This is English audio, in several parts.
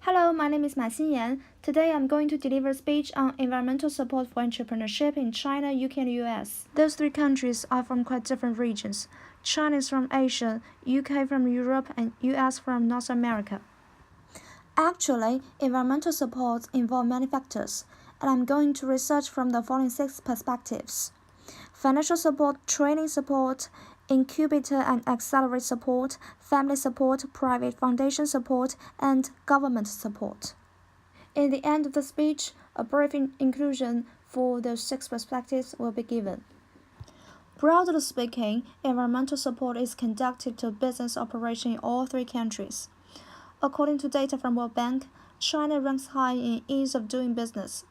Hello, my name is Ma Xinyan. Today I'm going to deliver a speech on environmental support for entrepreneurship in China, UK, and US. Those three countries are from quite different regions. China is from Asia, UK from Europe, and US from North America. Actually, environmental support involves many factors, and I'm going to research from the following 6 perspectives: financial support, training support, incubator and accelerate support, family support, private foundation support, and government support. In the end of the speech, a brief inclusion for those 6 perspectives will be given. Broadly speaking, environmental support is conducted to business operation in all 3 countries. According to data from World Bank, China ranks high in ease of doing business.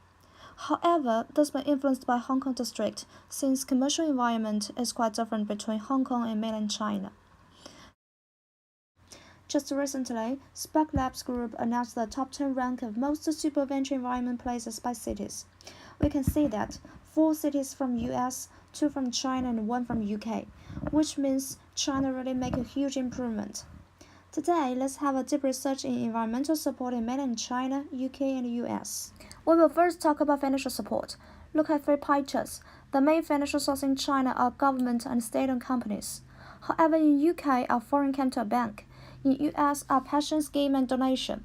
However, this may be influenced by Hong Kong district, since commercial environment is quite different between Hong Kong and mainland China. Just recently, Spark Labs Group announced the top 10 rank of most super venture environment places by cities. We can see that 4 cities from US, 2 from China, and 1 from UK, which means China really make a huge improvement. Today, let's have a deep research in environmental support in mainland China, UK, and US. We will first talk about financial support. Look at 3 pie charts. The main financial sources in China are government and state-owned companies. However, in UK are foreign capital bank. In US are pension scheme and donation.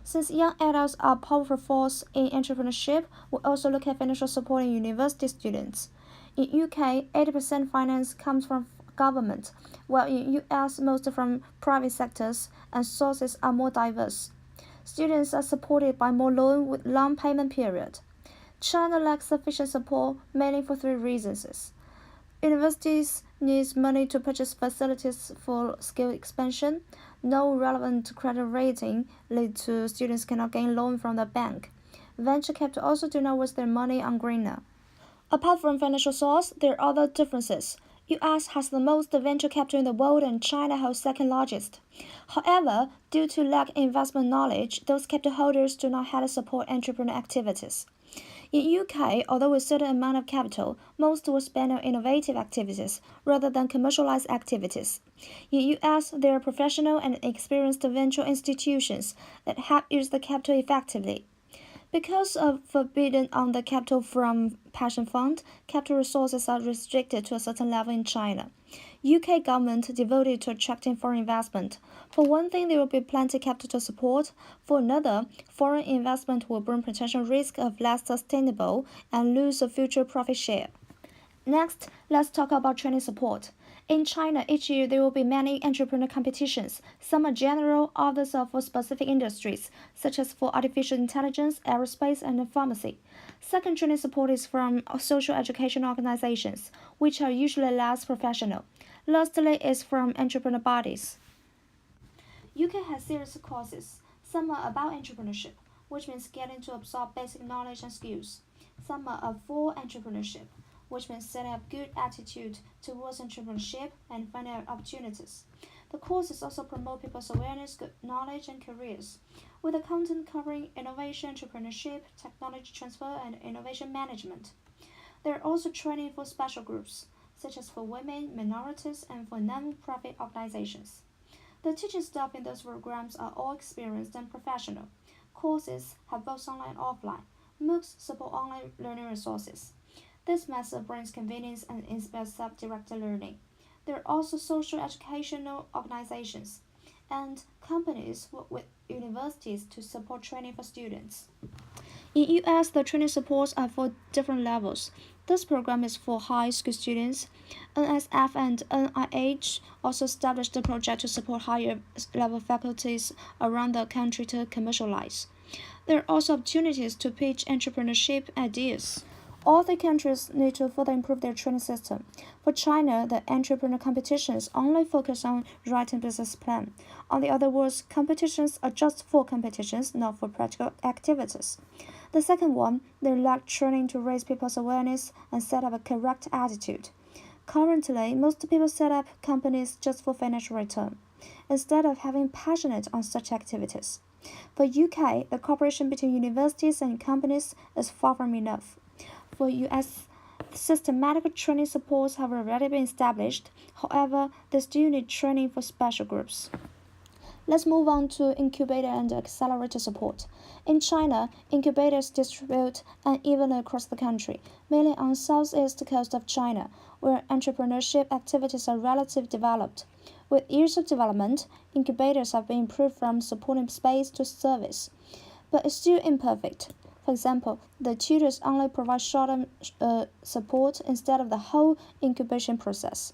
Since young adults are a powerful force in entrepreneurship, we also look at financial support in university students. In UK, 80% finance comes from government, while in US most from private sectors, and sources are more diverse. Students are supported by more loan with long payment period. China lacks sufficient support mainly for 3 reasons. Universities need money to purchase facilities for skill expansion. No relevant credit rating leads to students cannot gain loan from the bank. Venture capital also do not waste their money on greener. Apart from financial source, there are other differences. US has the most venture capital in the world and China has second largest. However, due to lack of investment knowledge, those capital holders do not have to support entrepreneur activities. In UK, although with a certain amount of capital, most were spent on innovative activities rather than commercialized activities. In US, there are professional and experienced venture institutions that have used the capital effectively. Because of forbidden on the capital from pension fund, capital resources are restricted to a certain level in China. UK government devoted to attracting foreign investment. For one thing, there will be plenty capital to support. For another, foreign investment will bring potential risk of less sustainable and lose a future profit share. Next, let's talk about training support. In China, each year there will be many entrepreneur competitions. Some are general, others are for specific industries, such as for artificial intelligence, aerospace, and pharmacy. Second, training support is from social education organizations, which are usually less professional. Lastly, is from entrepreneur bodies. UK has serious courses. Some are about entrepreneurship, which means getting to absorb basic knowledge and skills. Some are for entrepreneurship, which means setting up good attitude towards entrepreneurship and finding out opportunities. The courses also promote people's awareness, good knowledge, and careers, with the content covering innovation, entrepreneurship, technology transfer, and innovation management. There are also training for special groups, such as for women, minorities, and for non-profit organizations. The teaching staff in those programs are all experienced and professional. Courses have both online and offline. MOOCs support online learning resources. This method brings convenience and inspires self-directed learning. There are also social educational organizations, and companies work with universities to support training for students. In US, the training supports are for different levels. This program is for high school students. NSF and NIH also established a project to support higher level faculties around the country to commercialize. There are also opportunities to pitch entrepreneurship ideas. All the countries need to further improve their training system. For China, the entrepreneur competitions only focus on writing business plan. On the other words, competitions are just for competitions, not for practical activities. The second one, they lack training to raise people's awareness and set up a correct attitude. Currently, most people set up companies just for financial return, instead of having passionate on such activities. For UK, the cooperation between universities and companies is far from enough. For US, systematic training supports have already been established. However, they still need training for special groups. Let's move on to incubator and accelerator support. In China, incubators distribute unevenly across the country, mainly on the southeast coast of China, where entrepreneurship activities are relatively developed. With years of development, incubators have been improved from supporting space to service, but it's still imperfect. For example, the tutors only provide short-term support instead of the whole incubation process.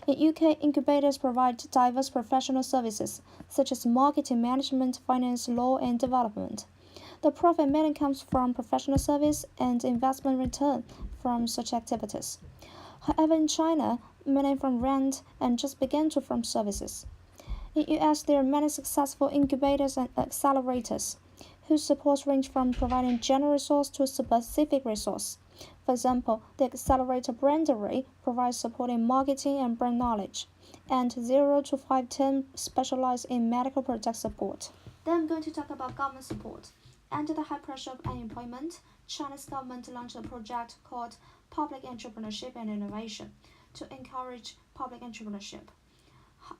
In UK, incubators provide diverse professional services such as marketing, management, finance, law, and development. The profit mainly comes from professional service and investment return from such activities. However, in China, many from rent and just begin to from services. In US, there are many successful incubators and accelerators whose supports range from providing general resource to specific resource. For example, the accelerator Brandery provides support in marketing and brand knowledge, and 0 to 510 specialize in medical product support. Then I'm going to talk about government support. Under the high pressure of unemployment, China's government launched a project called Public Entrepreneurship and Innovation to encourage public entrepreneurship.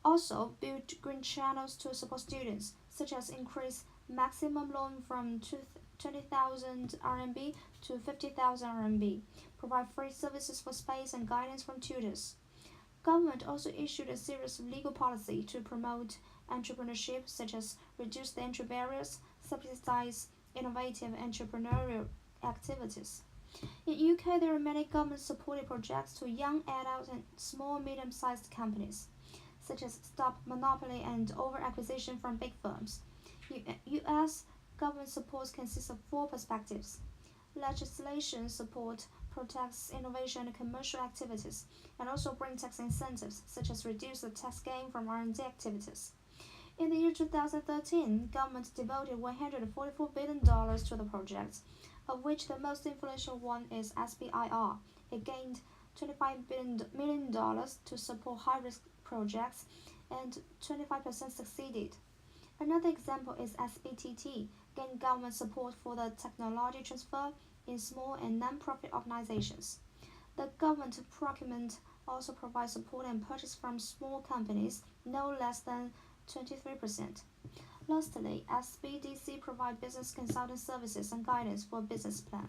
Also, build green channels to support students, such as increase maximum loan from 20,000 RMB to 50,000 RMB, provide free services for space and guidance from tutors. Government also issued a series of legal policy to promote entrepreneurship, such as reduce the entry barriers, subsidize innovative entrepreneurial activities. In UK, there are many government-supported projects to young adults and small medium-sized companies, such as stop monopoly and over-acquisition from big firms. US government support consists of four perspectives. Legislation support protects innovation and commercial activities, and also brings tax incentives, such as reduce the tax gain from R&D activities. In the year 2013, government devoted $144 billion to the project, of which the most influential one is SBIR. It gained $25 million to support high-risk projects, and 25% succeeded. Another example is SBTT, gained government support for the technology transfer in small and non-profit organizations. The government procurement also provides support and purchase from small companies, no less than 23%. Lastly, SBDC provides business consulting services and guidance for a business plan.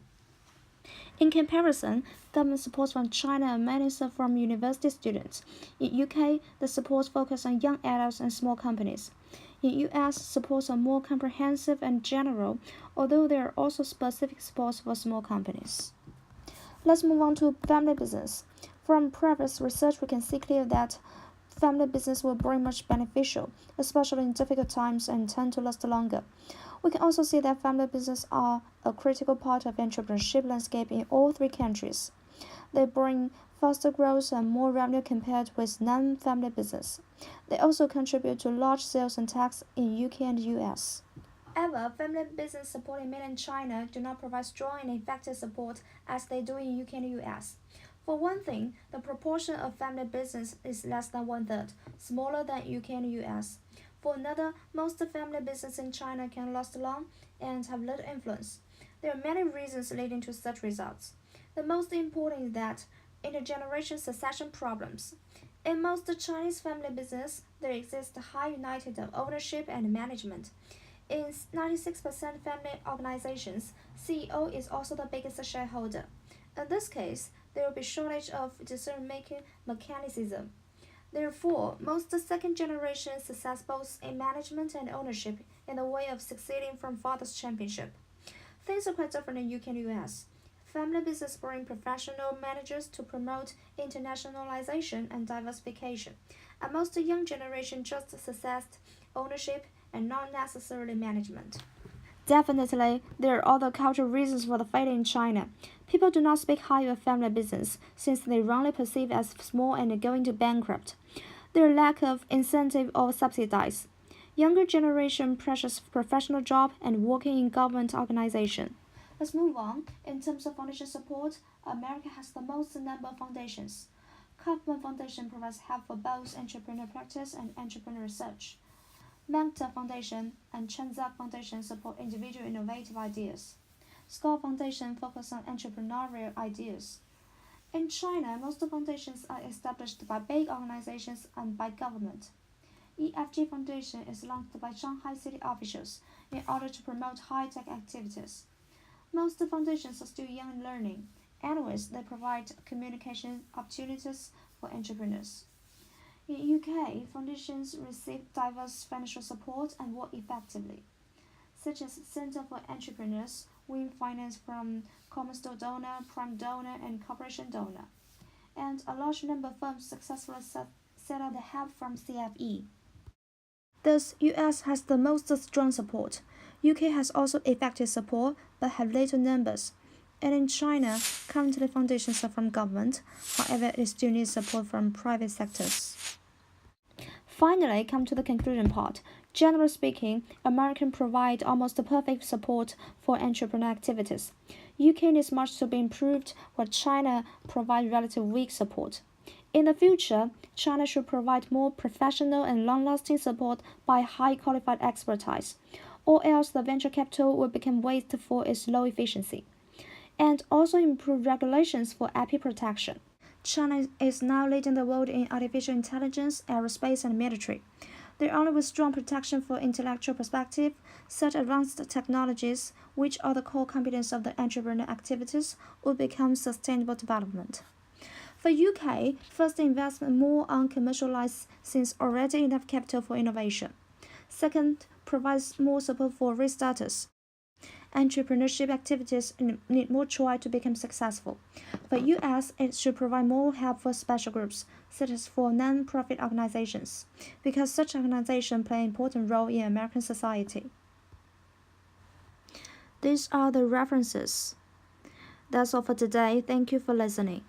In comparison, government support from China are mainly from university students. In UK, the supports focus on young adults and small companies. In US, supports are more comprehensive and general, although there are also specific supports for small companies. Let's move on to family business. From previous research, we can see clearly that family business will bring much beneficial, especially in difficult times, and tend to last longer. We can also see that family business are a critical part of entrepreneurship landscape in all three countries. They bring faster growth and more revenue compared with non-family business. They also contribute to large sales and tax in UK and US. However, family business support in mainland China do not provide strong and effective support as they do in UK and US. For one thing, the proportion of family business is less than one-third, smaller than UK and US. For another, most family business in China can last long and have little influence. There are many reasons leading to such results. The most important is that intergeneration succession problems. In most Chinese family business, there exists a high unity of ownership and management. In 96% family organizations, CEO is also the biggest shareholder. In this case, there will be shortage of decision-making mechanism. Therefore, most second generation success both in management and ownership in the way of succeeding from father's championship. Things are quite different in UK and US. Family business bring professional managers to promote internationalization and diversification, and most young generation just successed ownership and not necessarily management. Definitely, there are other cultural reasons for the failure in China. People do not speak highly of family business since they wrongly perceive as small and going to bankrupt. Their lack of incentive or subsidies. Younger generation pressures professional job and working in government organization. Let's move on. In terms of foundation support, America has the most number of foundations. Kaufman Foundation provides help for both entrepreneur practice and entrepreneur research. Manta Foundation and Chanzak Foundation support individual innovative ideas. Skoll Foundation focus on entrepreneurial ideas. In China, most foundations are established by big organizations and by government. EFG Foundation is launched by Shanghai city officials in order to promote high-tech activities. Most foundations are still young in learning. Anyways, they provide communication opportunities for entrepreneurs. In UK, foundations receive diverse financial support and work effectively, such as Center for Entrepreneurs, win finance from Common Store Donor, Prime Donor, and Corporation Donor, and a large number of firms successfully set up the help from CFE. Thus, US has the most strong support. UK has also effective support but have little numbers. And in China, currently foundations are from government, however, it still needs support from private sectors. Finally, come to the conclusion part. Generally speaking, American provide almost perfect support for entrepreneurial activities. UK needs much to be improved, while China provide relatively weak support. In the future, China should provide more professional and long-lasting support by high-qualified expertise, or else the venture capital will become wasted for its low efficiency. And also improve regulations for IP protection. China is now leading the world in artificial intelligence, aerospace, and military. They only with strong protection for intellectual perspective, such advanced technologies, which are the core competence of the entrepreneurial activities, will become sustainable development. For UK, first investment more on commercialized since already enough capital for innovation. Second, provides more support for restarters. Entrepreneurship activities need more try to become successful. For US, it should provide more help for special groups, such as for non-profit organizations, because such organizations play an important role in American society. These are the references. That's all for today. Thank you for listening.